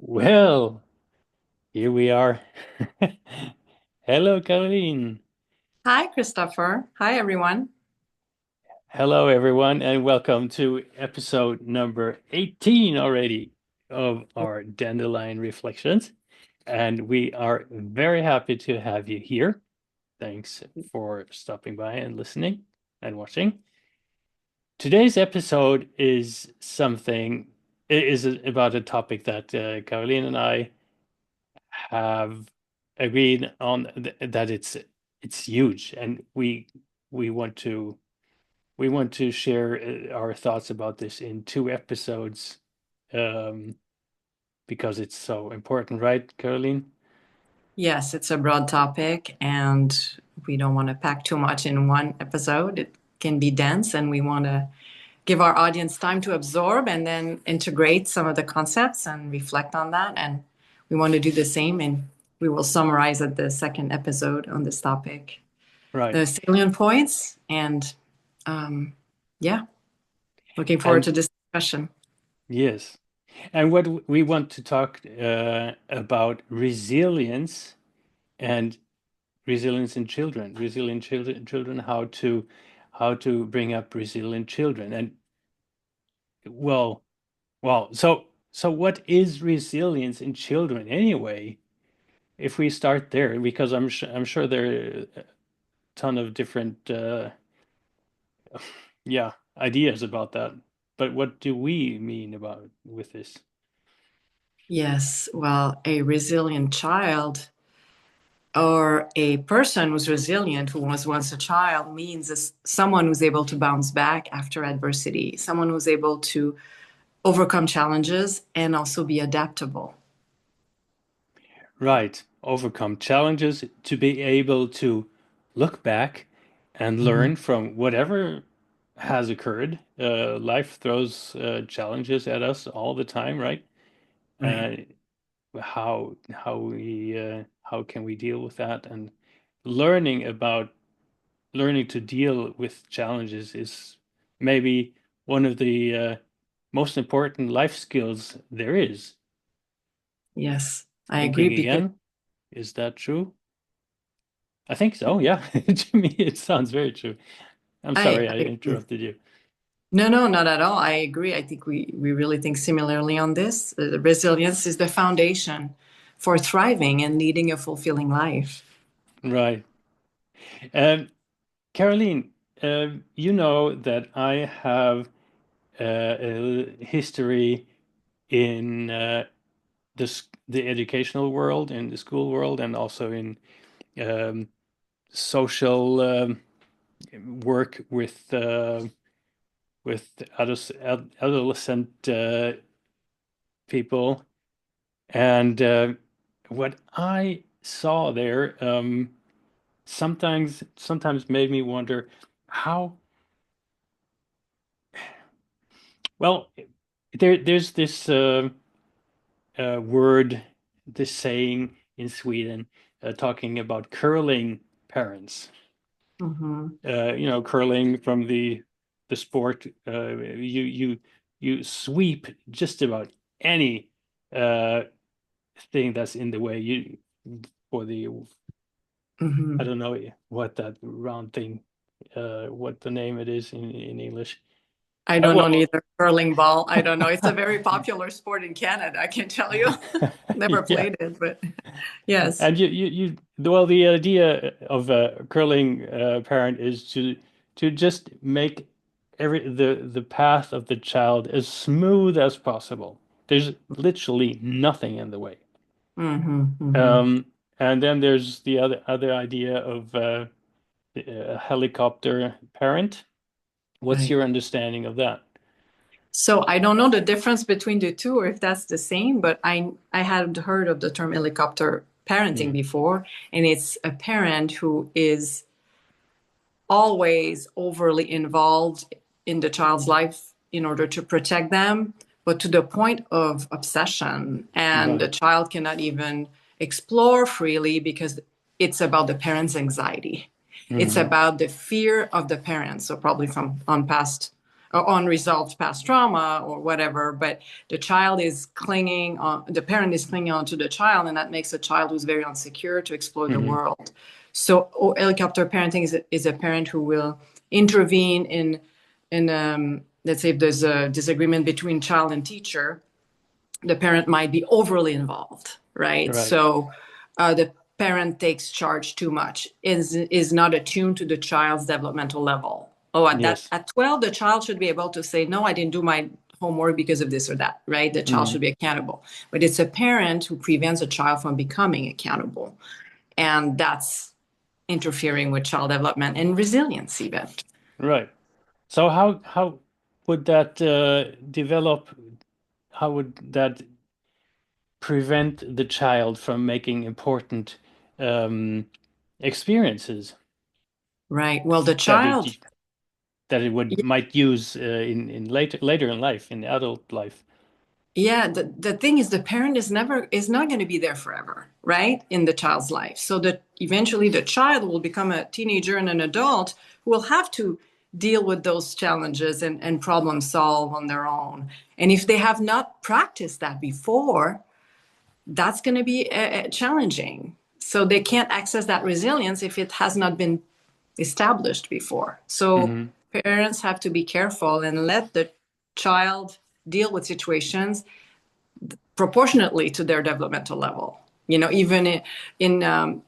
Well, here we are. Hello, Caroline. Hi, Christopher. Hi, everyone. Hello, everyone, and welcome to episode number 18 already of our Dandelion Reflections. And we are very happy to have you here. Thanks for stopping by and listening and watching. Today's episode is about a topic that Caroline and I have agreed on that it's huge, and we want to we want to share our thoughts about this in two episodes, um, because it's so important, right, Caroline? Yes, it's a broad topic, and we don't want to pack too much in one episode. It can be dense, and we want to give our audience time to absorb and then integrate some of the concepts and reflect on that. And we want to do the same, and we will summarize at the second episode on this topic Right. the salient points. And um, yeah, looking forward And to this discussion. yes, and what we want to talk about resilience and resilience in children, children, how to bring up resilient children. And well, so what is resilience in children anyway? If we start there, because I'm sure there are a ton of different yeah, ideas about that. But what do we mean about with this? Yes, well, a resilient child or a person who's resilient, who was once a child, means is someone who's able to bounce back after adversity, someone who's able to overcome challenges and also be adaptable. Right, overcome challenges to be able to look back and Mhm. learn from whatever has occurred. Life throws challenges at us all the time, right? Right. Uh, how can we deal with that? And learning about learning to deal with challenges is maybe one of the most important life skills there is. Yes, I agree Thinking because again, is that true? I think so, yeah. To me, it sounds very true. I'm I, sorry I I agree. interrupted you. No, not at all. I agree. I think we really think similarly on this. Resilience is the foundation for thriving and leading a fulfilling life. Right. Um, Caroline, you know that I have a history in the educational world, in the school world, and also in um, social work with adolescent people, and what I saw there sometimes made me wonder how well there's this word, this saying in Sweden, talking about curling parents. Hmm. Curling from the sport. You sweep just about any uh, thing that's in the way. You for the I Hmm. don't know what that round thing, what the name it is in English. I don't know Well, neither. Curling ball. I don't know. It's a very popular sport in Canada. I can tell you. Never yeah, played it, but yes. and well, the idea of a curling parent is to just make the path of the child as smooth as possible. There's literally nothing in the way. Hmm. Hmm. Um, and then there's the other idea of a helicopter parent. What's Right. your understanding of that? So I don't know the difference between the two or if that's the same, but I had heard of the term helicopter parenting Mm, before, and it's a parent who is always overly involved in the child's life in order to protect them, but to the point of obsession. And the right. child cannot even explore freely because it's about the parent's anxiety. It's Hmm. about the fear of the parents. So, probably from on past or unresolved past trauma or whatever, but the child is clinging on, the parent is clinging on to the child, and that makes a child who's very insecure to explore the Hmm. world. So helicopter parenting is a parent who will intervene in let's say if there's a disagreement between child and teacher, the parent might be overly involved, right? Right. So the parent takes charge too much, is not attuned to the child's developmental level. Oh, Yes. at 12, the child should be able to say, no, I didn't do my homework because of this or that, right? The child Hmm. should be accountable. But it's a parent who prevents a child from becoming accountable. And that's interfering with child development and resilience, even. Right. So how would that develop? How would that prevent the child from making important experiences Right. Well, the that child, it that it would might use in later in life, in adult life? yeah, the thing is the parent is not going to be there forever, right? In the child's life. So that eventually the child will become a teenager and an adult who will have to deal with those challenges and problem solve on their own. And if they have not practiced that before, that's going to be challenging. So they can't access that resilience if it has not been established before. So Hmm. parents have to be careful and let the child deal with situations proportionately to their developmental level. Even in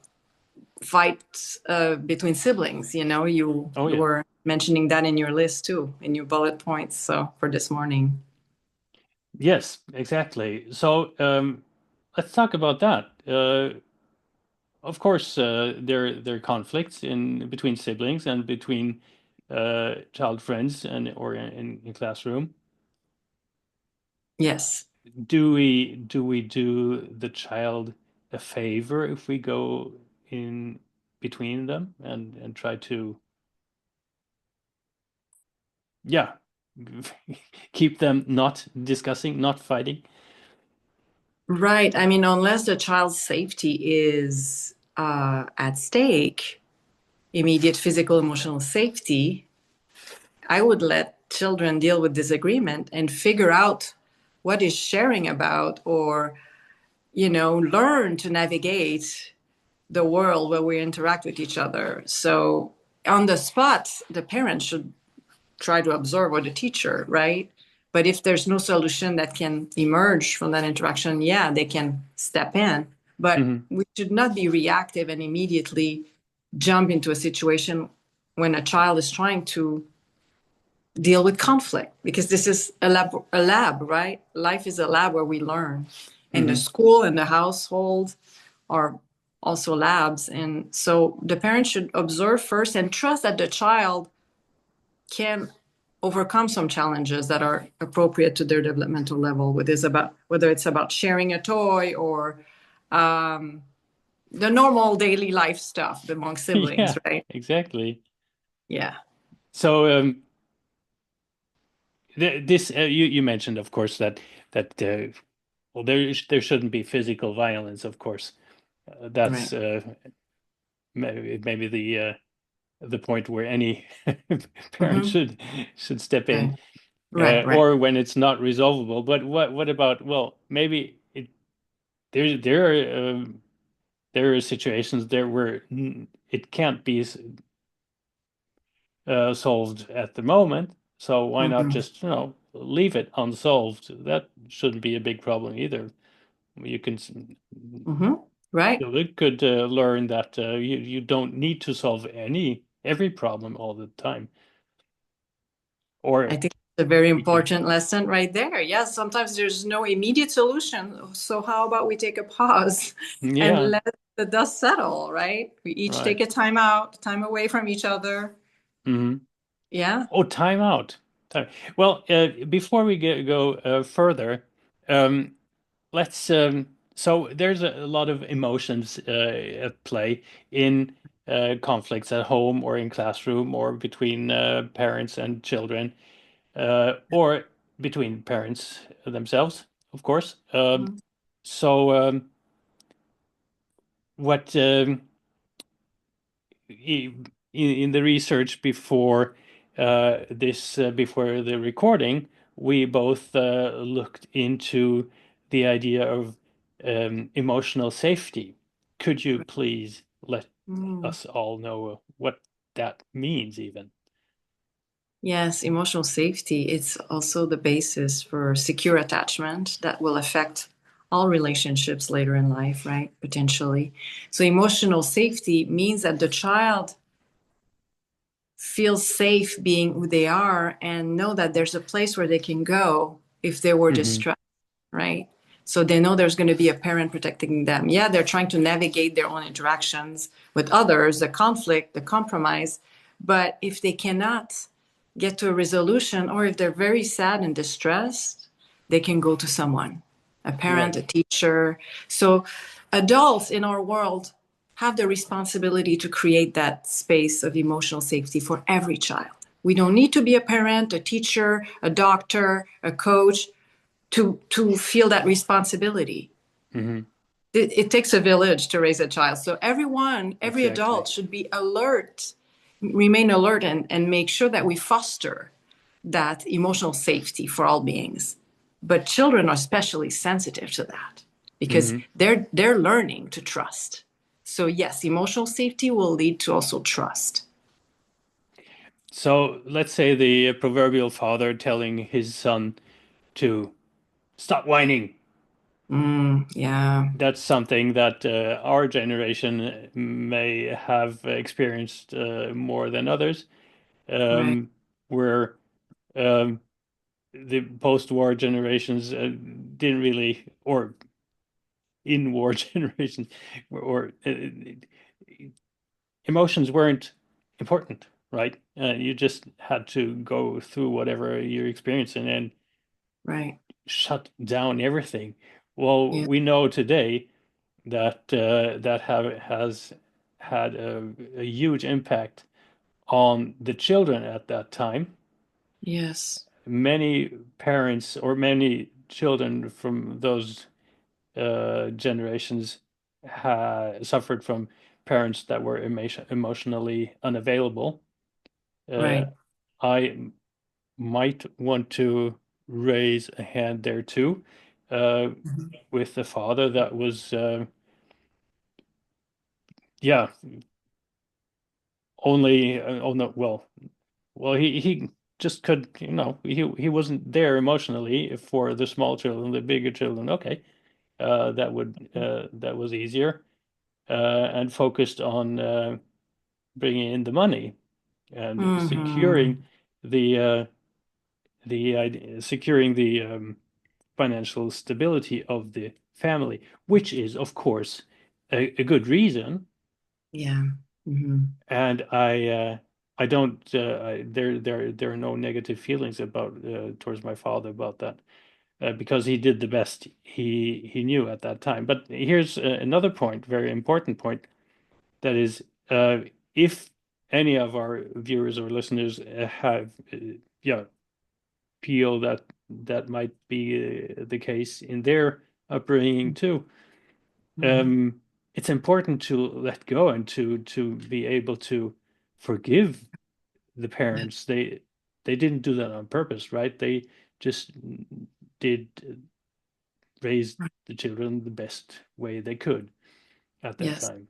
fights between siblings, Oh you yeah. were mentioning that in your list too, in your bullet points. So for this morning. Yes, exactly. So let's talk about that. Of course, there are conflicts in between siblings and between child friends and or in classroom. Yes. Do we do the child a favor if we go in between them and try to, yeah, keep them not discussing, not fighting? Right. I mean, unless the child's safety is at stake, immediate physical, emotional safety, I would let children deal with disagreement and figure out what is sharing about, or learn to navigate the world where we interact with each other. So on the spot, the parent should try to absorb, or the teacher, right? But if there's no solution that can emerge from that interaction, yeah, they can step in. But Hmm. we should not be reactive and immediately jump into a situation when a child is trying to deal with conflict, because this is a lab, right? Life is a lab where we learn. And the Hmm. school and the household are also labs. And so the parents should observe first and trust that the child can overcome some challenges that are appropriate to their developmental level, whether it's about sharing a toy or um, the normal daily life stuff among siblings, Yeah, right? exactly. Yeah. So this you mentioned, of course, that well, there shouldn't be physical violence, of course. That's Right. maybe the point where any parent Mm-hmm. should step in, Right. Right. Right. or when it's not resolvable. But what about, well, maybe there are situations there where it can't be solved at the moment. So why not Mm-hmm. just, leave it unsolved? That shouldn't be a big problem either. You can Mm-hmm. Right. you could learn that you don't need to solve every problem all the time. I Or think it's a very we can, important lesson right there. Yes, sometimes there's no immediate solution. So how about we take a pause and yeah, let the dust settle, right? We each right. take a time out, time away from each other. Hmm. Yeah. Oh, time out. Time. Well, before we go further, um, let's. So there's a lot of emotions at play in conflicts at home or in classroom or between parents and children, or between parents themselves, of course. Mhm. So what in the research before? this before the recording, we both looked into the idea of emotional safety. Could you please let Mm. us all know what that means, even? Yes, emotional safety, it's also the basis for secure attachment that will affect all relationships later in life, right? Potentially. So emotional safety means that the child feels safe being who they are and know that there's a place where they can go if they were Hmm. distressed, right? So they know there's going to be a parent protecting them. Yeah, they're trying to navigate their own interactions with others, the conflict, the compromise. But if they cannot get to a resolution, or if they're very sad and distressed, they can go to someone, a parent, Right. a teacher. So adults in our world have the responsibility to create that space of emotional safety for every child. We don't need to be a parent, a teacher, a doctor, a coach to feel that responsibility. Hmm. It takes a village to raise a child. So everyone, every adult Exactly. should be alert, remain alert, and make sure that we foster that emotional safety for all beings. But children are especially sensitive to that because Hmm. they're learning to trust. So yes, emotional safety will lead to also trust. So let's say the proverbial father telling his son to stop whining. Yeah, That's something that our generation may have experienced more than others, right. um, where um, the post-war generations didn't really, or in war generations, or emotions weren't important, right? You just had to go through whatever you're experiencing and Right. shut down everything. Well, Yeah. we know today that has had a huge impact on the children at that time. Yes. Many parents or many children from those generations suffered from parents that were emotionally unavailable. Uh, Right. I might want to raise a hand there too, uh, Mhm. with the father that was, yeah, only, oh no, well, he just could, he wasn't there emotionally for the small children, the bigger children. Okay, that was easier, and focused on bringing in the money and Hmm. securing the financial stability of the family, which is, of course, a good reason. Yeah. Hmm. And I don't there are no negative feelings about towards my father about that, because he did the best he knew at that time. But here's another point, very important point, that is, uh, if any of our viewers or listeners have yeah feel that that might be the case in their upbringing too, Hmm. um, it's important to let go and to be able to forgive the Yeah. parents. They didn't do that on purpose, right? They just did raise Right. the children the best way they could at that Yes. time.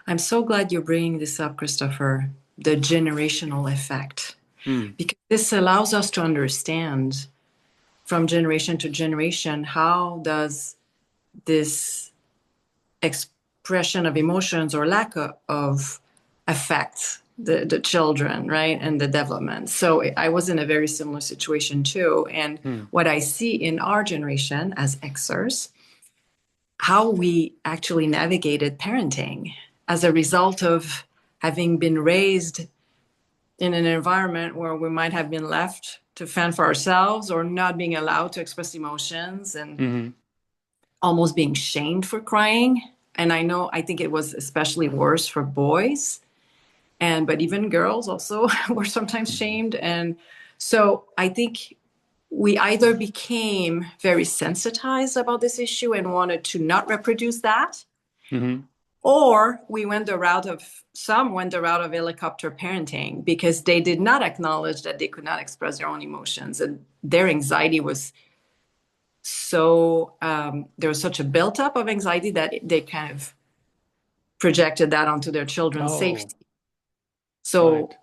I'm so glad you're bringing this up, Christopher, the generational effect, Hmm. because this allows us to understand from generation to generation how does this expression of emotions or lack of affect the children, right, and the development. So I was in a very similar situation too. And Hmm. what I see in our generation as Xers, how we actually navigated parenting as a result of having been raised in an environment where we might have been left to fend for ourselves or not being allowed to express emotions and Hmm. almost being shamed for crying. And I think it was especially worse for boys. And but even girls also were sometimes Hmm. shamed. And so I think we either became very sensitized about this issue and wanted to not reproduce that, Hmm. Or we went the route of some went the route of helicopter parenting because they did not acknowledge that they could not express their own emotions, and their anxiety was so there was such a built up of anxiety that they kind of projected that onto their children's Oh, safety. So right.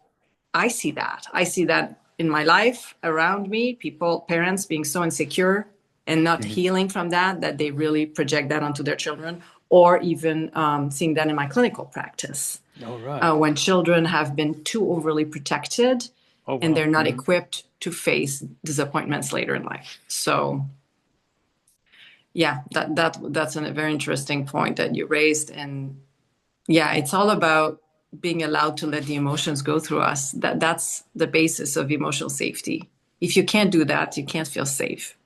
I see that. I see that in my life around me, people, parents being so insecure and not Mhm. healing from that, that they really project that onto their children, or even seeing that in my clinical practice. Oh, right. When children have been too overly protected Oh, and wow. they're not Hmm. equipped to face disappointments later in life. So yeah, that's a very interesting point that you raised. And yeah, it's all about being allowed to let the emotions go through us. That's the basis of emotional safety. If you can't do that, you can't feel safe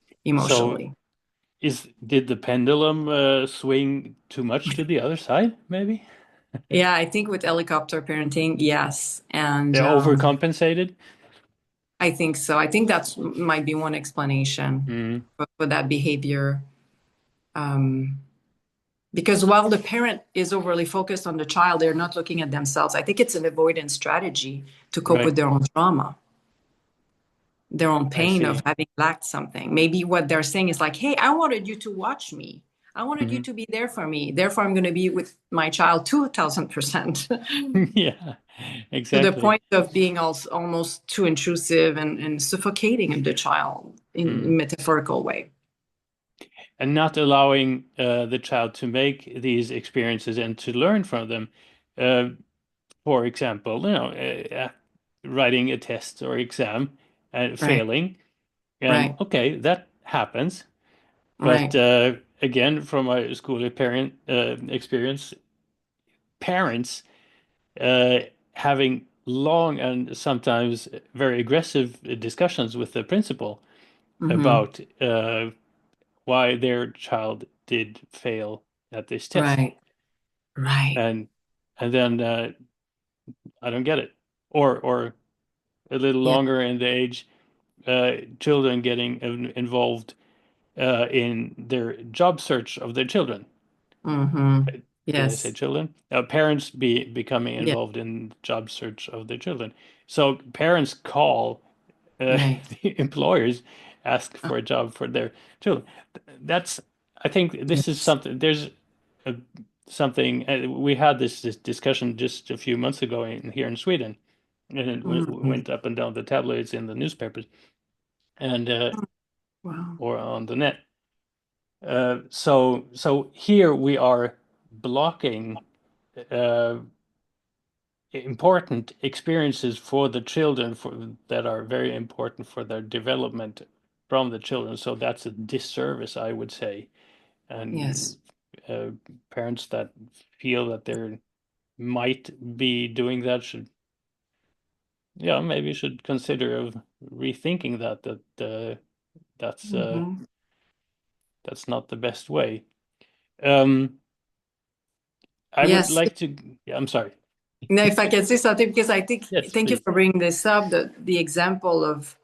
So emotionally. did the pendulum swing too much to the other side, maybe? Yeah, I think with helicopter parenting, yes. They And overcompensated? I think so. I think that's might be one explanation Mm, for that behavior. Um, because while the parent is overly focused on the child, they're not looking at themselves. I think it's an avoidance strategy to cope with right. their own trauma, their own I pain of see. having lacked something. Maybe what they're saying is like, hey, I wanted you to watch me. I wanted you Hmm. to be there for me. Therefore, I'm going to be with my child 2000%, to Yeah, the exactly. point of being also almost too intrusive and suffocating the child in a Mm. metaphorical way. And not allowing the child to make these experiences and to learn from them. Uh, for example, writing a test or exam and Right, failing, and right, okay, that happens. But right. again, from my school parent experience, parents uh, having long and sometimes very aggressive discussions with the principal Mm-hmm. about why their child did fail at this test, Right, right. and then I don't get it, or a little Yeah. longer in the age, children getting involved in their job search of their children. Mm-hmm. Did I say Yes. children? Parents becoming Yeah. involved in job search of their children. So parents call Right. the employers, ask Uh, for a job for their children. That's, I think this is yes. something, there's a, something, we had this discussion just a few months ago here in Sweden, and it Mm-hmm. went up and down the tabloids in the newspapers and Wow. or on the net. So here we are blocking uh, important experiences for the children that are very important for their development from the children. So that's a disservice, I would say. And Yes. uh, parents that feel that they might be doing that should, yeah, maybe should consider of rethinking that's Mm-hmm. that's not the best way. Um, I would Yes. like to, yeah, I'm sorry. Now, if I can say something, because I think, Yes, thank you please. for bringing this up, the example of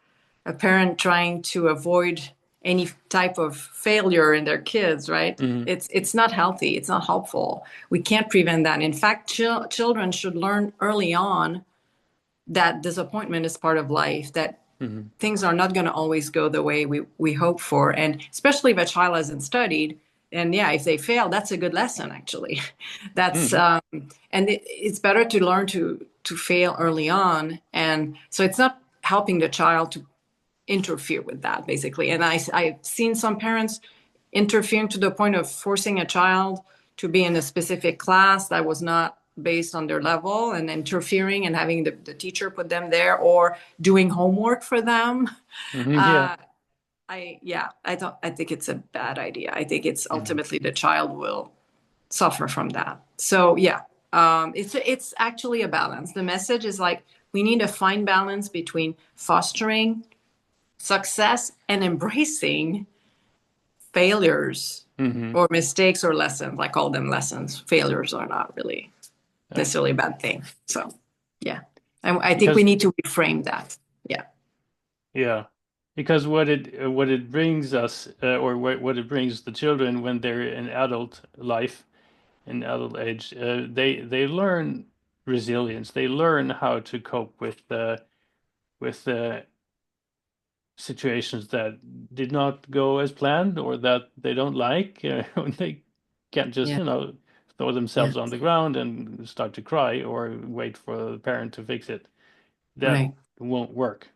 a parent trying to avoid any type of failure in their kids, right? Hmm. It's not healthy. It's not helpful. We can't prevent that. In fact, children should learn early on that disappointment is part of life, that Hmm. things are not going to always go the way we hope for. And especially if a child hasn't studied, and yeah, if they fail, that's a good lesson, actually. That's Hmm. and it's better to learn to fail early on. And so it's not helping the child to interfere with that, basically. And I've seen some parents interfering to the point of forcing a child to be in a specific class that was not based on their level, and interfering and having the teacher put them there, or doing homework for them. Hmm. Yeah. uh, I think it's a bad idea. I think it's Hmm. ultimately the child will suffer from that. So yeah, it's actually a balance. The message is like, we need a fine balance between fostering success and embracing failures Hmm. or mistakes or lessons. I call them lessons. Failures are not really necessarily a bad thing. So yeah, I think we Because need to reframe that. Yeah. yeah, because what it brings us or what it brings the children when they're in adult life in adult age, they learn resilience. They learn how to cope with situations that did not go as planned or that they don't like. They can't just, Yeah. throw Yeah. themselves on the ground and start to cry or wait for the parent to fix it. That Right. won't work.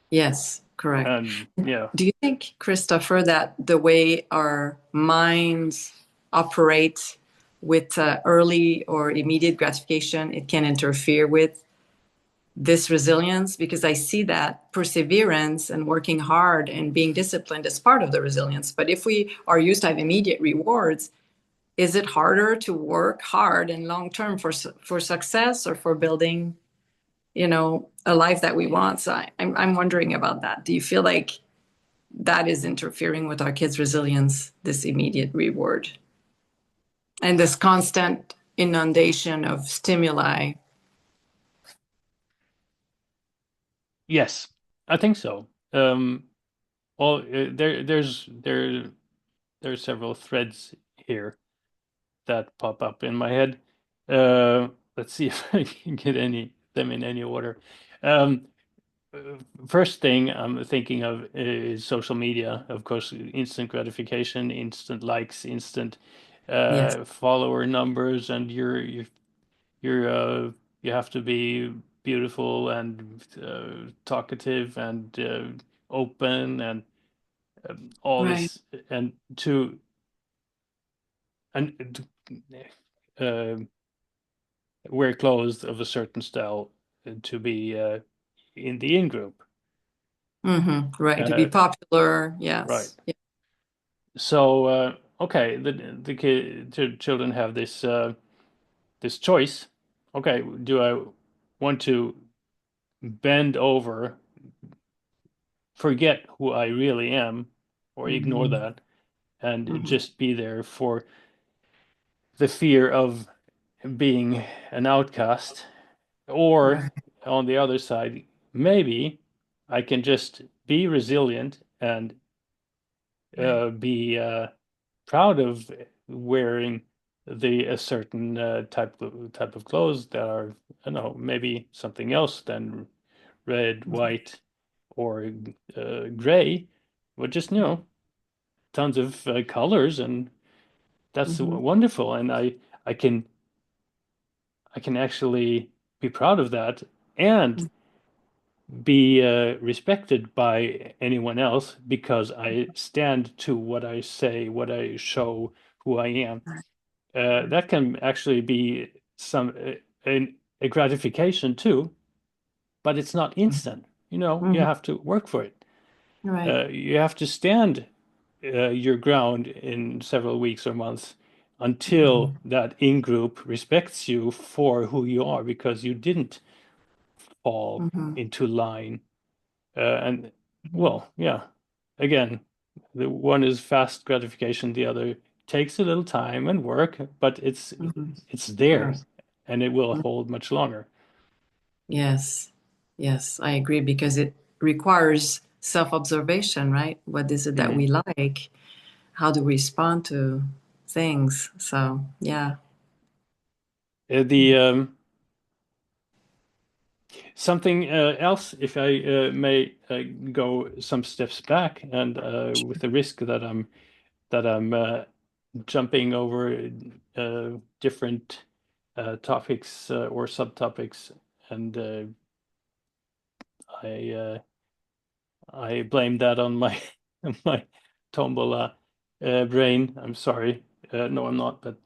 Yes, correct. And yeah, Do you think, Christopher, that the way our minds operate with early or immediate gratification, it can interfere with this resilience? Because I see that perseverance and working hard and being disciplined is part of the resilience. But if we are used to have immediate rewards, is it harder to work hard and long term for success or for building, a life that we want? So I'm wondering about that. Do you feel like that is interfering with our kids' resilience, this immediate reward and this constant inundation of stimuli? yes, I think so. Well, there's several threads here that pop up in my head. Let's see if I can get them in any order. Um, First thing I'm thinking of is social media. Of course, instant gratification, instant likes, instant Yes, follower numbers, and you have to be beautiful and talkative and open and all right. this and to and uh, wear clothes of a certain style to be in the in group. Right. To be Uh, popular. right. Yes. Yeah. So okay, the children have this choice. Okay, do I want to bend over, forget who I really am, or ignore hmm that and hmm just be there for the fear of being an outcast? Or Right. on the other side, maybe I can just be resilient and Right. be proud of wearing the a certain type of clothes that are, I don't know, maybe something else than red, white, or gray, but just tons of colors, and that's hmm wonderful. And I can I can actually be proud of that and be respected by anyone else because I stand to what I say, what I show, who I am. That can actually be a gratification too, but it's not instant. You hmm have to work for it. Right. You have to stand your ground in several weeks or months until hmm that in-group respects you for who you are because you didn't fall hmm into line. And well, yeah, again, the one is fast gratification, the other takes a little time and work, but hmm it's Right. there and it will hold much longer. Yes. Yes, I agree because it requires self-observation, right? What is it that we Mhm. like? How to respond to things. So, yeah. The something else, if I may go some steps back, and with the risk that I'm jumping over different topics or subtopics, and I I blame that on my my tombola brain. I'm sorry. No, I'm not, but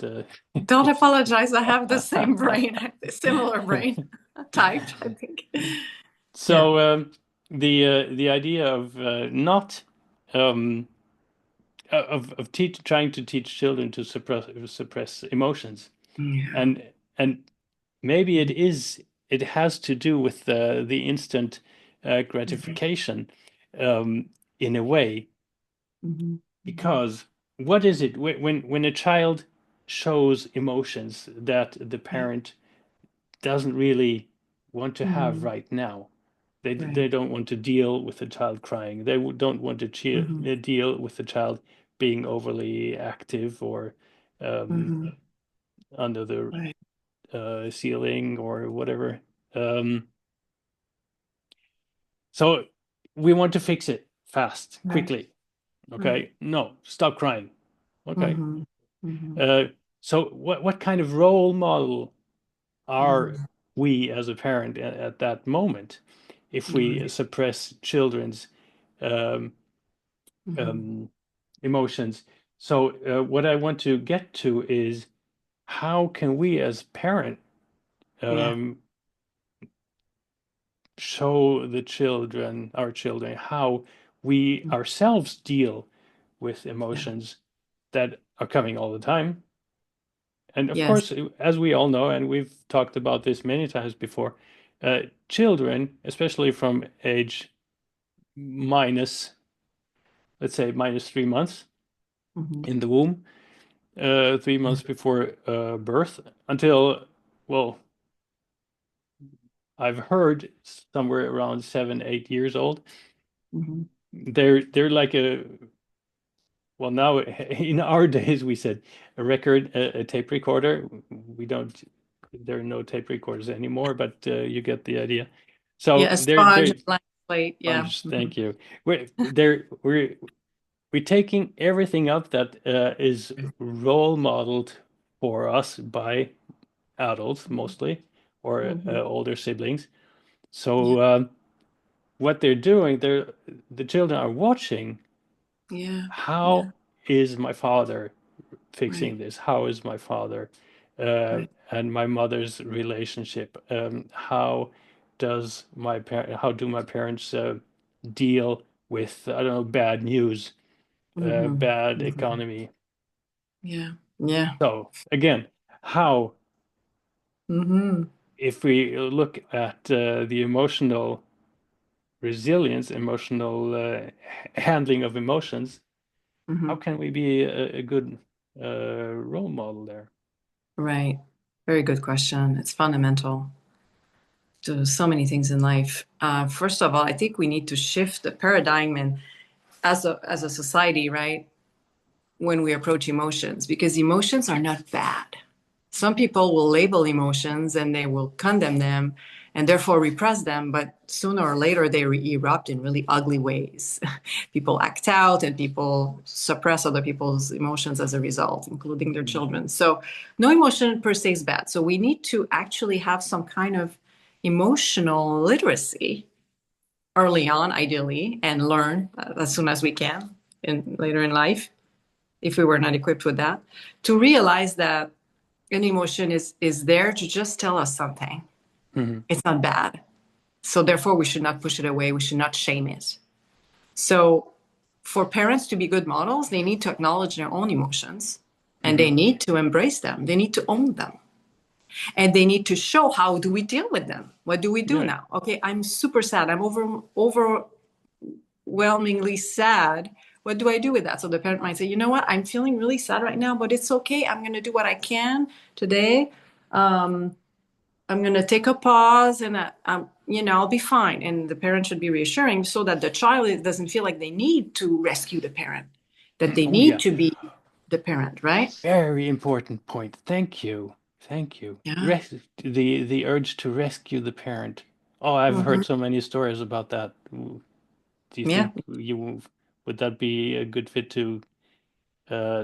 Don't apologize. I have the same brain, similar brain type, I think. Yeah. so the idea of not um, of teach trying to teach children to suppress emotions, Yeah. and maybe it has to do with the instant gratification in a way, Mm-hmm. because what is it when a child shows emotions that the Yeah. parent doesn't really want to have Mm-hmm. right now? They Right. don't want to deal with the child crying. They don't want to Mm-hmm. deal with the child being overly active or um, Mm-hmm. under the Right. ceiling or whatever. Um, so we want to fix it fast, Right. quickly. Right. Okay, no, stop crying. Okay. Mm-hmm. Mm-hmm. Uh, so what kind of role model are Mm-hmm. we as a parent at that moment if we Right. suppress children's um, Mm-hmm. um, emotions? So what I want to get to is how can we as parent Yeah. um, show the children, our children, how we ourselves deal with Yeah. emotions that are coming all the time. And of Yes. course, as we all know, and we've talked about this many times before, children, especially from age minus, let's say, minus 3 months Mm-hmm. in the womb, 3 months before birth, until, well, I've heard somewhere around 7, 8 years old. Mm-hmm. They're like a, well, now in our days we said a record, a tape recorder. We don't, there are no tape recorders anymore, but you get the idea. So Yeah, a they're sponge, blank slate. Yeah. sponges. Mm-hmm. Thank you. We're taking everything up that is role modeled for us by adults mostly, or Mm-hmm. older siblings. Yeah. So what they're doing, the children are watching. Yeah. Yeah. How is my father Right. fixing this? How is my father Right. and my mother's relationship? How do my parents deal with, I don't know, bad news, Mm-hmm. bad Mm-hmm. economy? Yeah. Yeah. So again, how, Mm-hmm. if we look at the emotional resilience, emotional handling of emotions, how Mm-hmm. can we be a good role model there? Right. Very good question. It's fundamental to so many things in life. First of all, I think we need to shift the paradigm and as a society, right? When we approach emotions, because emotions are not bad. Some people will label emotions and they will condemn them and therefore repress them, but sooner or later they erupt in really ugly ways. People act out and people suppress other people's emotions as a result, including their Mhm. children. So, no emotion per se is bad. So, we need to actually have some kind of emotional literacy early on, ideally, and learn as soon as we can later in life if we were not equipped with that, to realize that an emotion is there to just tell us something. Mhm. It's not bad. So therefore we should not push it away. We should not shame it. So for parents to be good models, they need to acknowledge their own emotions and they Mhm. need to embrace them. They need to own them. And they need to show how do we deal with them? What do we do Yeah. now? Okay, I'm super sad. I'm overwhelmingly sad. What do I do with that? So the parent might say, you know what, I'm feeling really sad right now, but it's okay. I'm going to do what I can today. Um, I'm going to take a pause and, I'll be fine. And the parent should be reassuring so that the child doesn't feel like they need to rescue the parent, that they Oh need yeah. to be the parent, right? Very important point. Thank you. Thank you. Yeah. The urge to rescue the parent. Oh, I've Hmm. heard so many stories about that. Do you Yeah, think you would that be a good fit to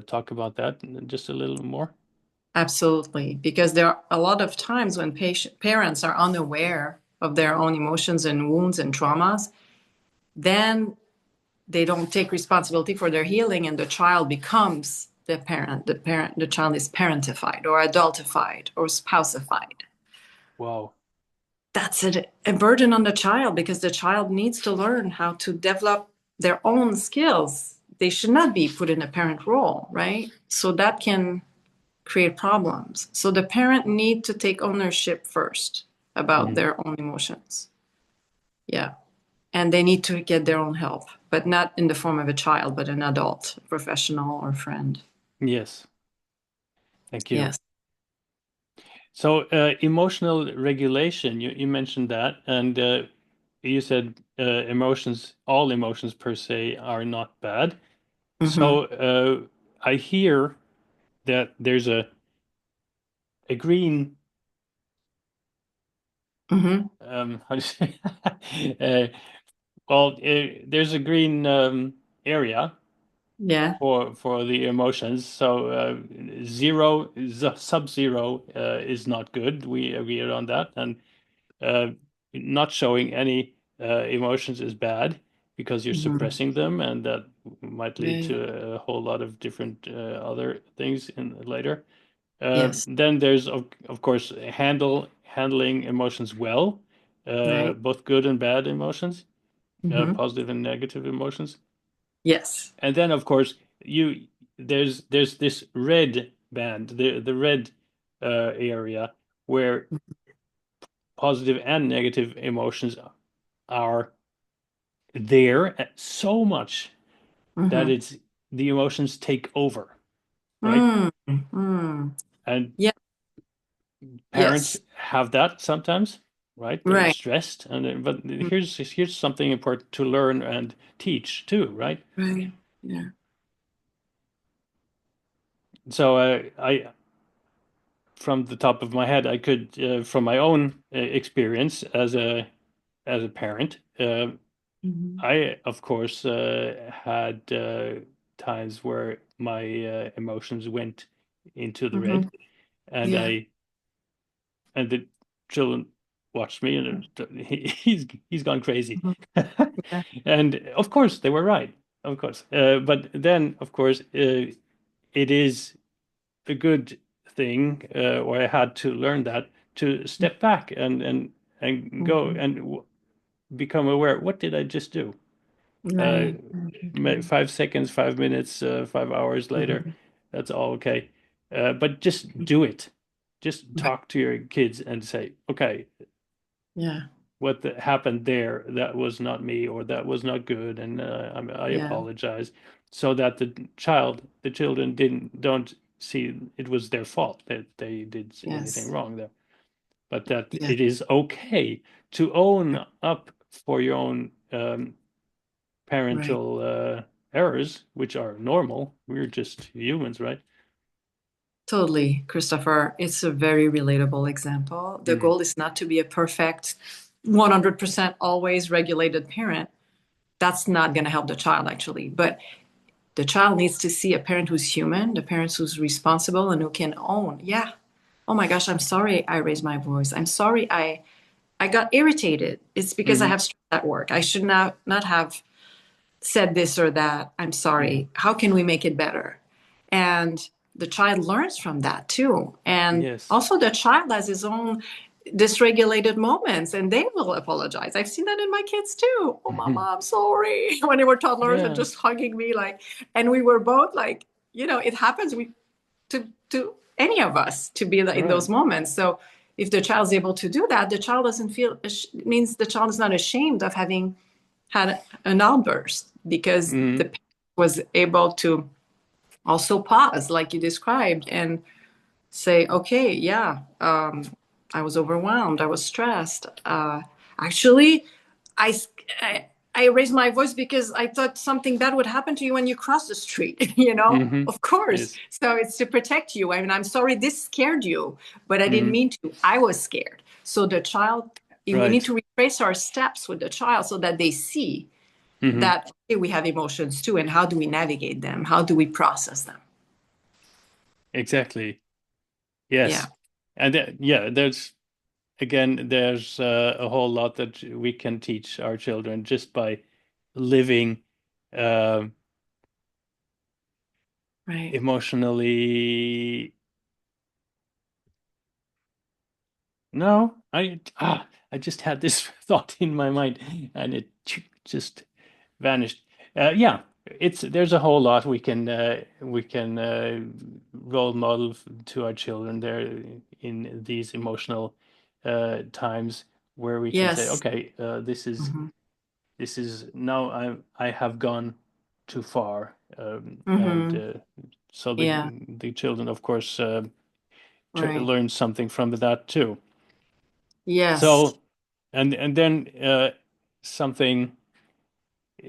talk about that just a little more? absolutely. Because there are a lot of times when parents are unaware of their own emotions and wounds and traumas, then they don't take responsibility for their healing and the child becomes the child is parentified or adultified or spouseified. Wow. That's a burden on the child because the child needs to learn how to develop their own skills. They should not be put in a parent role, right? So that can create problems. So the parent need to take ownership first about Mhm. their own emotions. Yeah. And they need to get their own help, but not in the form of a child, but an adult, professional, or friend. Yes. Thank you. Yes. So, emotional regulation, you mentioned that, and you said all emotions per se are not bad. Mm-hmm. So, I hear that there's a a green Mm-hmm. how do you say there's a green area Yeah. for the emotions. So zero, sub-zero is not good. We agreed on that, and uh, not showing any emotions is bad because you're Mm-hmm. suppressing them, and that might lead Right. to a whole lot of different other things in later. Yes. Then there's of course handling emotions well, Right. both good and bad emotions, Mm-hmm. positive and negative emotions. Yes. And then of course you there's this red band, the red area where positive and negative emotions are there so much that Mm-hmm. it's the emotions take over, right? Mm. Mm. And Yeah. parents Yes. have that sometimes, right? They're Right. stressed, and but Mm. here's something important to learn and teach too, right? Right. Yeah. So I from the top of my head, I could from my own experience as a parent, Mm-hmm. I of course had times where my emotions went into the Mm-hmm. red, and Yeah. I and the children watched me, and he's gone crazy. Mhm. Yeah. And of course they were right, of course. But then of course it is a good thing, or I had to learn that to step back and go Mhm. and become aware. What did I just do? Uh, Right. Right. Right. 5 seconds, 5 minutes, 5 hours later, Mhm. that's all okay. But just do it. Just Right. talk to your kids and say, okay, Yeah. happened there, that was not me, or that was not good, and I Yeah. apologize, so that the children don't see it was their fault that they did anything Yes. wrong there, but that Yeah. it is okay to own up for your own Right. parental errors, which are normal. We're just humans, right? Totally, Christopher. It's a very relatable example. The Mm, goal is not to be a perfect 100% always regulated parent. That's not going to help the child, actually. But the child needs to see a parent who's human, the parent who's responsible and who can own, yeah, oh my gosh, I'm sorry I raised my voice. I'm sorry I got irritated. It's because I hmm have stress at work. I should not have said this or that. I'm hmm sorry. How can we make it better? And the child learns from that too. And Yes. also, the child has his own dysregulated moments and they will apologize. I've seen that in my kids too. Oh, mama, I'm sorry. When they were toddlers and Yeah. just hugging me, like, and we were both like, it happens to any of us to be in Right. those moments. So if the child's able to do that, the child doesn't feel, it means the child is not ashamed of having had an outburst because the hmm parent was able to also pause, like you described, and say, okay, yeah, I was overwhelmed, I was stressed. Actually, I, I, I raised my voice because I thought something bad would happen to you when you cross the street, hmm of course. Yes. So it's to protect you. I mean, I'm sorry this scared you, but I didn't hmm mean to. I was scared. So the child, we need Right. to retrace our steps with the child so that they see hmm that okay, we have emotions too, and how do we navigate them? How do we process them? Exactly. Yeah, Yes. And yeah, there's a whole lot that we can teach our children just by living uh, right. emotionally. No, I just had this thought in my mind, and it just vanished. Yeah, there's a whole lot we can role model to our children there in these emotional times where we can say, Yes. okay, Mm-hmm. this is now I have gone too far, and Mm-hmm. so Yeah. the children, of course, Right. learn something from that too. Yes. So, and then something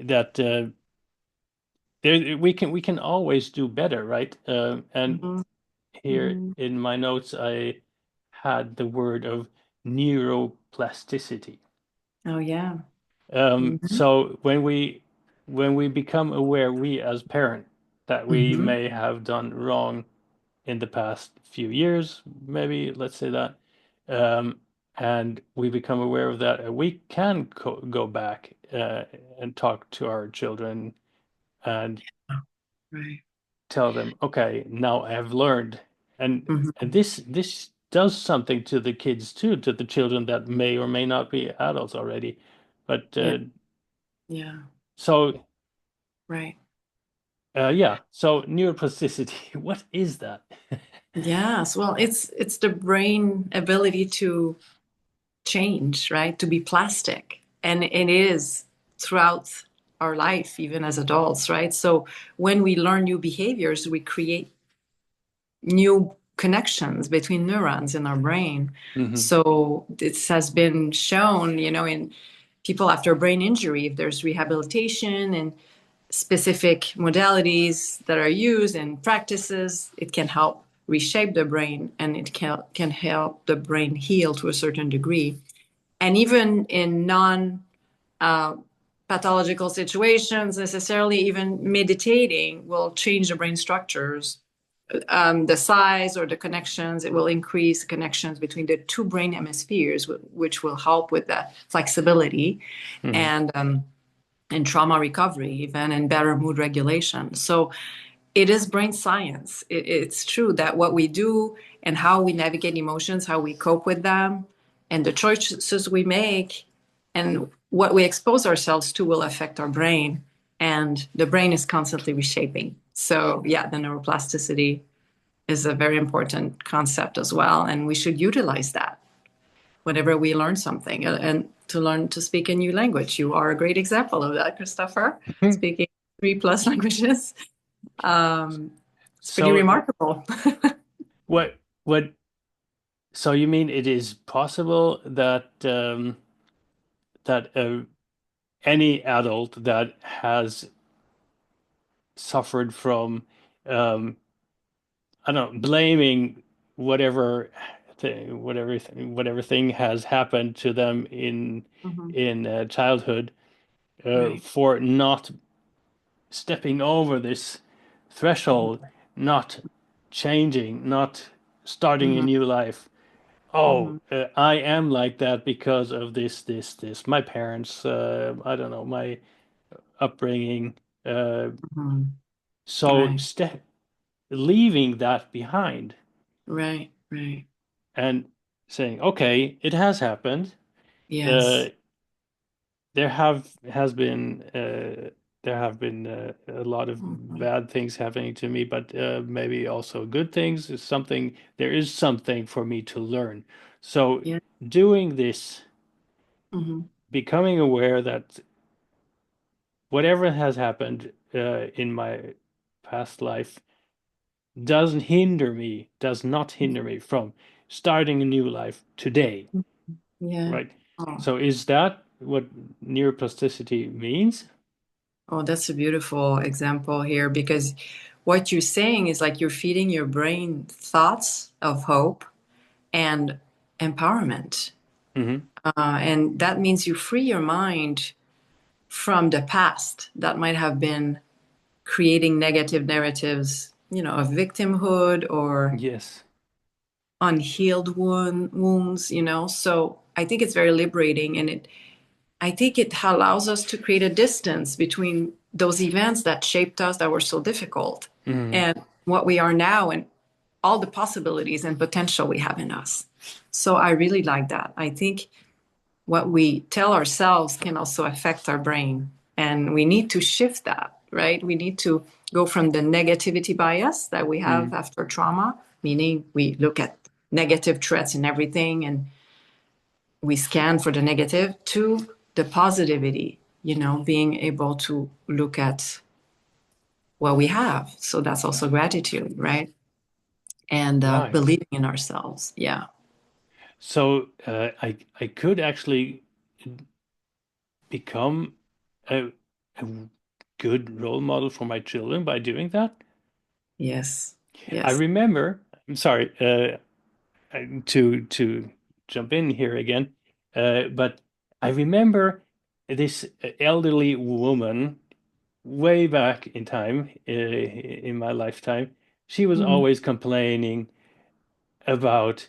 that there we can always do better, right? And Mm-hmm. here Mm-hmm. in my notes, had the word of neuroplasticity. Oh, yeah. So when we become aware, we as parent, that we Hmm. may have done wrong in the past few years, maybe let's say that, um, and we become aware of that, we can go back and talk to our children and Right. tell them, okay, now I have learned, and Hmm. this does something to the kids too, to the children that may or may not be adults already, but Yeah. Yeah. so Right. yeah, so neuroplasticity, what is that? Yes. Well, it's the brain ability to change, right? To be plastic. And it is throughout our life, even as adults, right? So when we learn new behaviors, we create new connections between neurons in our brain. Hmm. So this has been shown, in people after brain injury, if there's rehabilitation and specific modalities that are used and practices, it can help reshape the brain and it can help the brain heal to a certain degree. And even in non pathological situations, necessarily, even meditating will change the brain structures, the size or the connections. It will increase connections between the two brain hemispheres, which will help with the flexibility Hmm. and trauma recovery, even and better mood regulation. So it is brain science. It's true that what we do and how we navigate emotions, how we cope with them, and the choices we make and what we expose ourselves to will affect our brain. And the brain is constantly reshaping. So, yeah, the neuroplasticity is a very important concept as well. And we should utilize that whenever we learn something and to learn to speak a new language. You are a great example of that, Christopher, speaking three plus languages. It's pretty So remarkable. what so you mean it is possible that any adult that has suffered from um, I don't know, blaming whatever whatever thing has happened to them Mhm. in childhood Right. for not stepping over this threshold, Mhm. not changing, not starting a Mhm. new life. Oh, Mhm. I am like that because of this. My parents, I don't know, my upbringing. Uh, Mhm. so Right. ste leaving that behind Right. Right. and saying, okay, it has happened. Uh, Yes. there has been there have been a lot of Mhm. bad things happening to me, but maybe also good things. There is something for me to learn. So Yeah. doing this, Mhm. becoming aware that whatever has happened in my past life does not hinder me from starting a new life today, Yeah. right? Oh. So is that what neuroplasticity means? Oh, that's a beautiful example here because what you're saying is like you're feeding your brain thoughts of hope and empowerment. Hmm. And that means you free your mind from the past that might have been creating negative narratives, of victimhood or Yes. unhealed wounds. So I think it's very liberating and I think it allows us to create a distance between those events that shaped us that were so difficult Hmm. and what we are now and all the possibilities and potential we have in us. So I really like that. I think what we tell ourselves can also affect our brain. And we need to shift that, right? We need to go from the negativity bias that we have Hmm. after trauma, meaning we look at negative threats and everything and we scan for the negative, to the positivity, being able to look at what we have. So that's also gratitude, right? And Right. believing in ourselves. Yeah. So I could actually become a, a good role model for my children by doing that. Yes. I Yes. remember, I'm sorry, to jump in here again, but I remember this elderly woman way back in time, in my lifetime. She was Mhm. always complaining about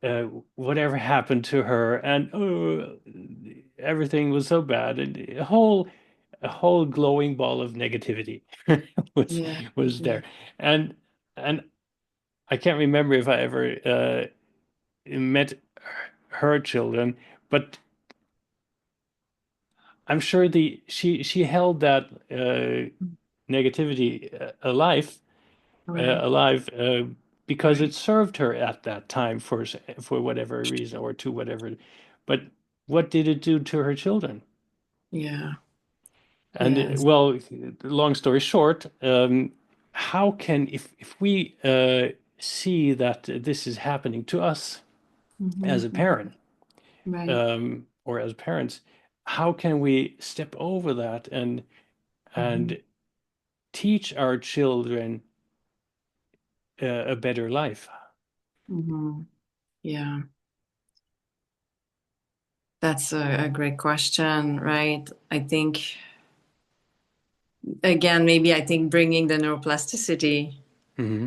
uh, whatever happened to her, and oh, everything was so bad, and a whole glowing ball of negativity was Yeah. was Yeah. there, and and I can't remember if I ever met her children, but I'm sure the she held that negativity alive because it Right. served her at that time for whatever reason or to whatever. But what did it do to her children? Yeah. And Yes. well, long story short, how can if we see that this is happening to us as a Hmm. parent Right. or as parents, how can we step over that Hmm. and teach our children a better life? Hmm. Yeah. That's a great question, right? I think, again, maybe I think bringing the neuroplasticity Hmm.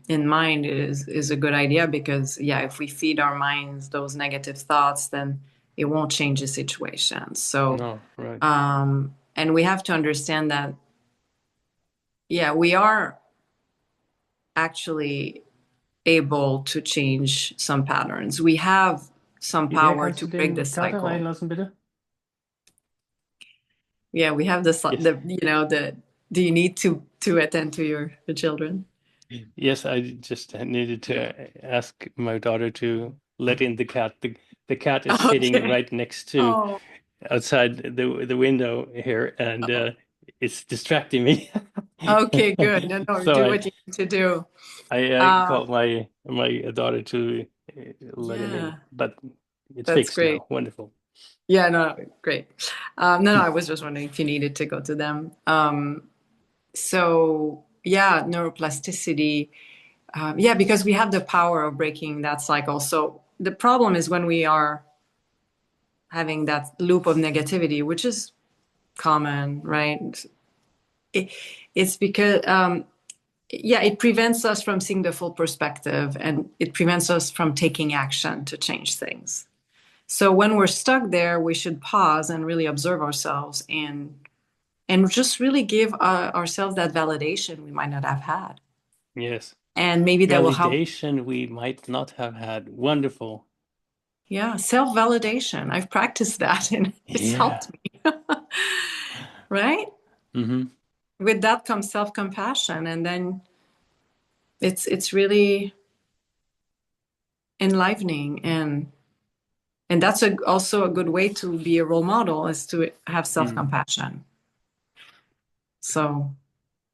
in mind is a good idea because, yeah, if we feed our minds those negative thoughts, then it won't change the situation. So, No, right. and we have to understand that, yeah, we are actually able to change some patterns. We have some Jij power kannst to du break the den Kater cycle. reinlassen, bitte? Yeah, we have Yes. the do you need to attend to your children? Yes, I just needed to ask my daughter to let in the cat. The cat is sitting Okay. right next to Oh, outside the window here, and it's distracting me. okay, good. No, no, So do I what you need to do. I Um, called my daughter to let him in, yeah, but it's that's fixed great. now. Wonderful. Yeah, no, great. No, no, I was just wondering if you needed to go to them. So yeah, neuroplasticity. Yeah, because we have the power of breaking that cycle. So the problem is when we are having that loop of negativity, which is common, right? It, it's because, yeah, it prevents us from seeing the full perspective and it prevents us from taking action to change things. So when we're stuck there, we should pause and really observe ourselves and just really give ourselves that validation we might not have had. Yes. And maybe that will help. Validation we might not have had. Wonderful. Yeah, self validation. I've practiced that and it's Yeah. helped me, right? Hmm. With that comes self compassion. And then it's really enlivening and that's also a good way to be a role model is to have self Mm. compassion. So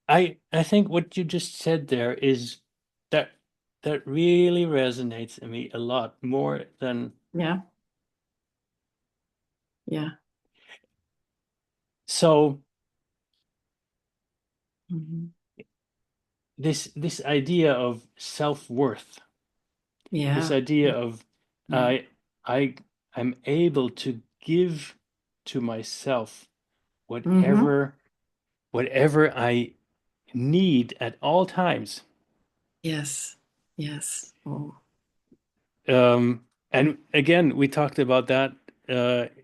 I think what you just said there is that that really resonates in me a lot more than yeah, yeah, so hmm, this idea of self-worth, this yeah, idea of yeah, I I I'm able to give to myself hmm, whatever I need at all times. yes, yes. Oh, And again, we talked about that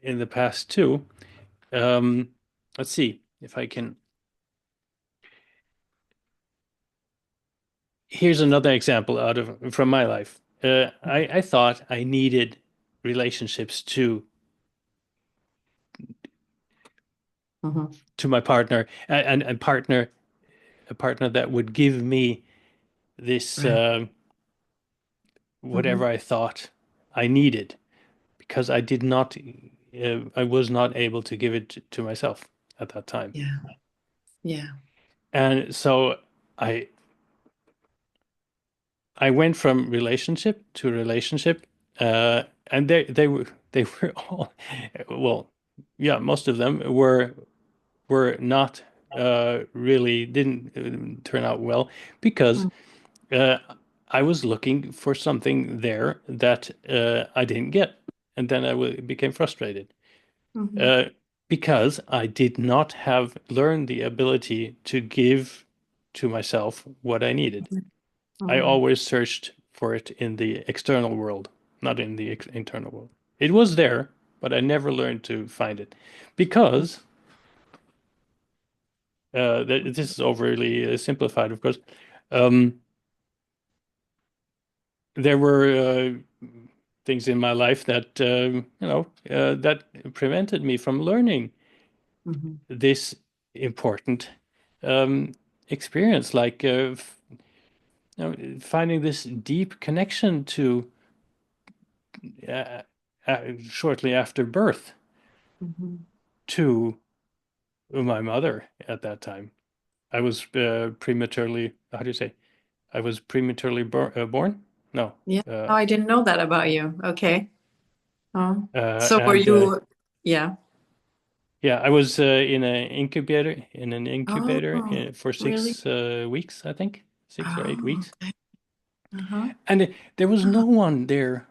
in the past too. Um, let's see if I can. Here's another example out of from my life. I thought I needed relationships hmm, to my partner and partner a partner that would give me this right, whatever hmm, I thought I needed because I was not able to give it to myself at that time. yeah, yeah, And so I I went from relationship to relationship, and they were all well, yeah, most of them were not really didn't turn out well because mm, uh, I was looking for something there that I didn't get, and then became frustrated Mm-hmm. uh, because I did not have learned the ability to give to myself what I needed. I Mm-hmm. always searched for it in the external world, not in the internal world. It was there, but I never learned to find it because this is overly simplified, of course. Um, there were things in my life that that prevented me from learning Mm-hmm. this important um, experience, like finding this deep connection to uh, shortly after birth Mm-hmm. to my mother at that time. I was prematurely, how do you say? I was prematurely born? No. Yeah. Uh, Oh, I didn't know that about you. Okay. Oh. So were and you, yeah. yeah, I was in an incubator Oh, for really? 6 weeks, I think, 6 or 8 weeks. Oh, okay. Uh-huh. And there was Oh, no one there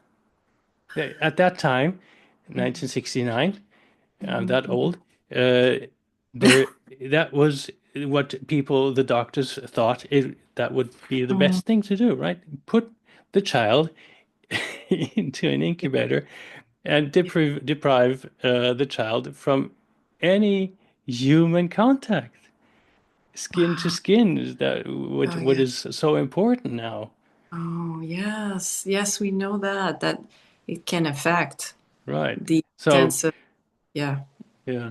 at that time, mm-hmm. 1969. I'm that Mm-hmm. old. Uh, there, that was what people, the doctors, thought that would be the Mm-hmm. best thing to do, right? Put the child into an incubator and deprive the child from any human contact, skin to Wow. skin, is that Oh, what yeah. is so important now, Oh, yes. Yes, we know that it can affect right? the So sense of, yeah. yeah,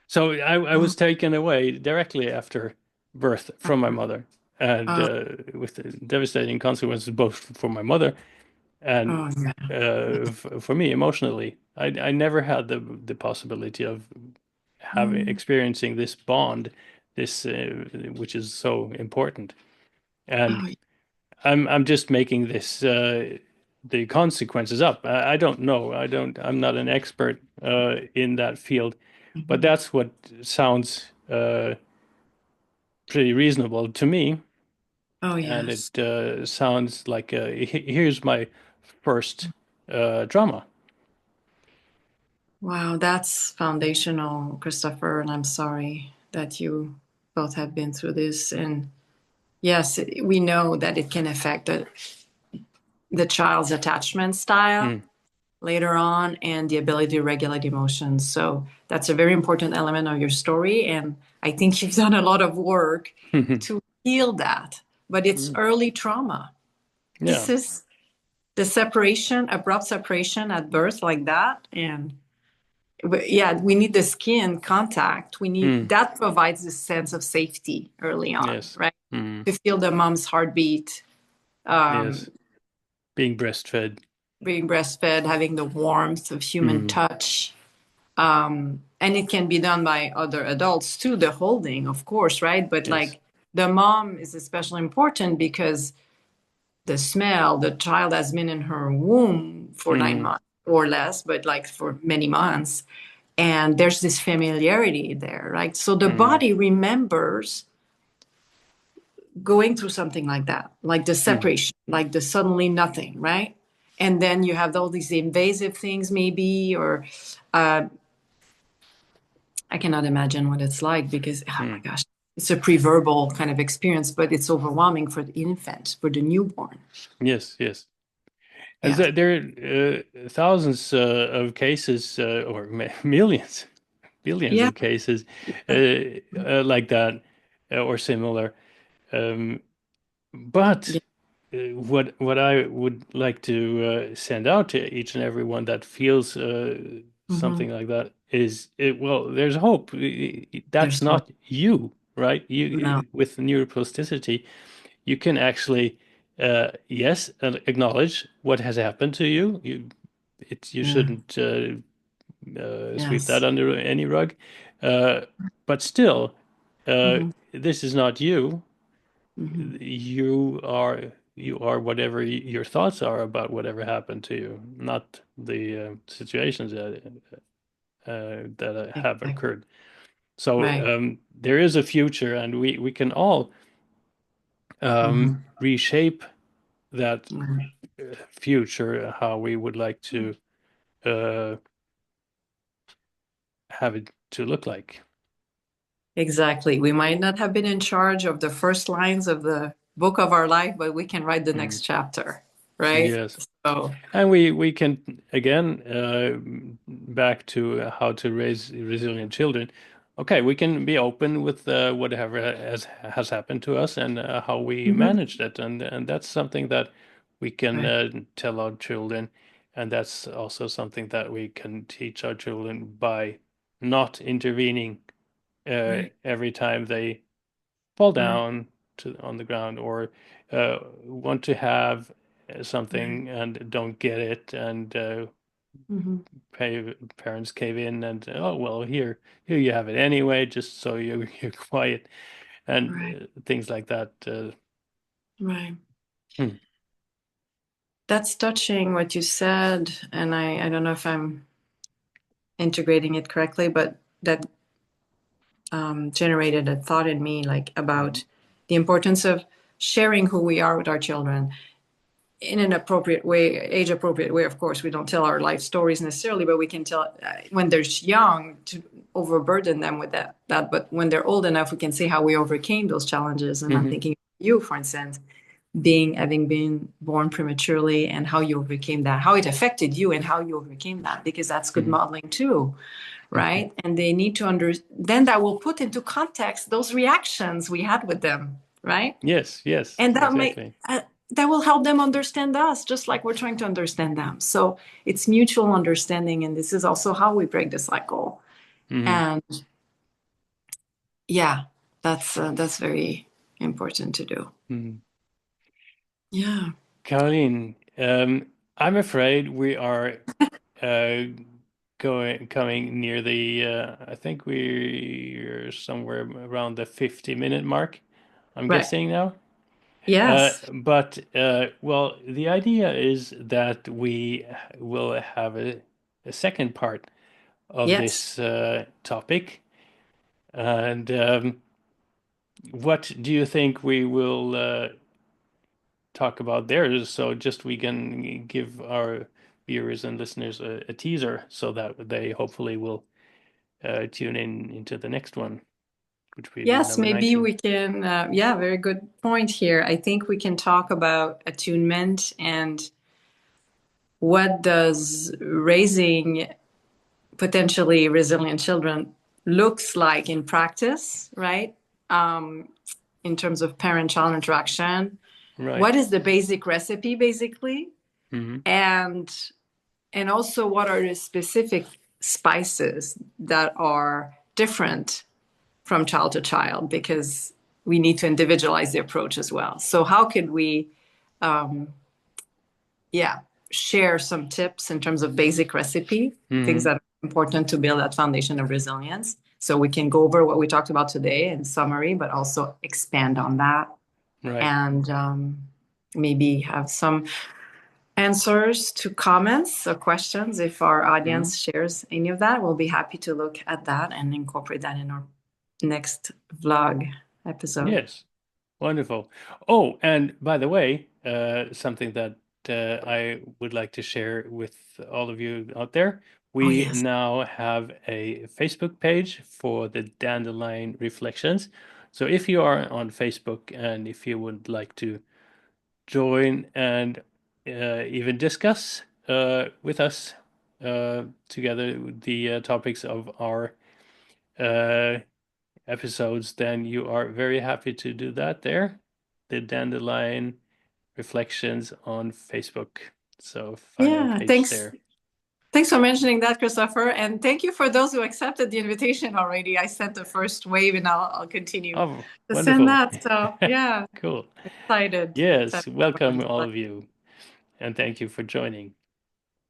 so I Oh, was taken away directly after birth from my mother, and oh, with the devastating consequences both for my mother and oh, yeah. for me emotionally. I never had the possibility of having Mm. experiencing this bond, this which is so important. And Oh, yeah. I'm just making this the consequences up. I don't know. I'm not an expert in that field, but Mhm. that's what sounds pretty reasonable to me. Oh, And yes. it sounds like here's my first trauma. Wow, that's foundational, Christopher, and I'm sorry that you both have been through this. And yes, we know that it can affect the child's attachment style Mm. later on and the ability to regulate emotions. So that's a very important element of your story. And I think you've done a lot of work to heal that. But it's early trauma. Yeah. This is the separation, abrupt separation at birth, like that. And yeah, we need the skin contact. We need Mm. that provides this sense of safety early on, Yes. right? Mm. To feel the mom's heartbeat, Yes. Being breastfed. being breastfed, having the warmth of human Mm. touch. And it can be done by other adults too, the holding, of course, right? But Yes. like the mom is especially important because the smell, the child has been in her womb for nine Mm. months or less, but like for many months. And there's this familiarity there, right? So the Mm. body remembers going through something like that, like the Mm. separation, like the suddenly nothing, right? And then you have all these invasive things, maybe, or uh, I cannot imagine what it's like because, oh my Mm. gosh, it's a pre-verbal kind of experience, but it's overwhelming for the infant, for the newborn. Yes. Yes. As Yes. there are thousands of cases, or millions, billions Yeah. of cases like that or similar. Um, but Yeah. what I would like to send out to each and everyone that feels Mm-hmm. something like that is well, there's hope. That's There's hope. not you, right? No. You with neuroplasticity, you can actually yes, acknowledge what has happened to you. You Yeah. shouldn't sweep that Yes. under any rug, uh, but still, Mm-hmm. this is not you. Mm-hmm. You are whatever your thoughts are about whatever happened to you, not the situations that have Exactly. occurred. So Right. there is a future, and we can all Mm-hmm. reshape that Right. future, how we would like to uh, have it to look like. Exactly. We might not have been in charge of the first lines of the book of our life, but we can write the Mm. next chapter, right? Yes. So, And we can again back to how to raise resilient children. Okay, we can be open with whatever has happened to us and how we mhm, managed it, and that's something that we can right, tell our children, and that's also something that we can teach our children by not intervening right, every time they fall right, down on the ground or want to have right. something and don't get it and Hmm. parents cave in and oh well here you have it anyway just so you're quiet Right, and things like that. right. Hmm. That's touching what you said, and I don't know if I'm integrating it correctly, but that generated a thought in me, like Mhm. about the importance of sharing who we are with our children in an appropriate way, age appropriate way. Of course, we don't tell our life stories necessarily, but we can tell when they're young to overburden them with that. But when they're old enough, we can see how we overcame those challenges. And I'm Mhm. thinking of you, for instance, having been born prematurely and how you overcame that, how it affected you and how you overcame that, because that's good Mhm. modeling too, Mhm. right? And they need to then that will put into context those reactions we had with them, right? Yes, And exactly. that will help them understand us just like we're trying to understand them. So it's mutual understanding, and this is also how we break the cycle. Hmm. And yeah, that's very important to do. Hmm. Yeah. Caroline, I'm afraid we are uh, going coming near the I think we're somewhere around the 50-minute mark, I'm Right. guessing now. Yes. But well, the idea is that we will have a second part of Yes. this topic. And what do you think we will talk about there? So just we can give our viewers and listeners a teaser so that they hopefully will tune in into the next one, which will be Yes, number maybe 19. we can. Yeah, very good point here. I think we can talk about attunement and what does raising potentially resilient children looks like in practice, right? Um, in terms of parent-child interaction, what Right. is the basic recipe, basically, Hmm. and also what are the specific spices that are different from child to child, because we need to individualize the approach as well. So how could we, yeah, share some tips in terms of basic recipe, things Hmm. that are important to build that foundation of resilience. So we can go over what we talked about today in summary, but also expand on that Right. and maybe have some answers to comments or questions. If our Hmm. audience shares any of that, we'll be happy to look at that and incorporate that in our next vlog episode. Yes. Wonderful. Oh, and by the way, something that I would like to share with all of you out there, Oh, we yes. now have a Facebook page for the Dandelion Reflections. So if you are on Facebook and if you would like to join and even discuss with us together the topics of our uh, episodes, then you are very happy to do that there. The Dandelion Reflections on Facebook. So find our Yeah. page Thanks. there. Thanks for mentioning that, Christopher. And thank you for those who accepted the invitation already. I sent the first wave and I'll continue Oh, to send wonderful. that. So, yeah, Cool. excited. Yes, Excited about our welcome next all one. of you, and thank you for joining.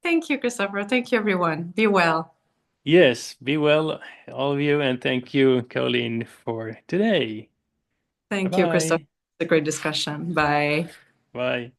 Thank you, Christopher. Thank you, everyone. Be well. Yes, be well, all of you, and thank you, Colleen, for today. Thank you, Christopher. Bye-bye. It's a great discussion. Bye. Bye.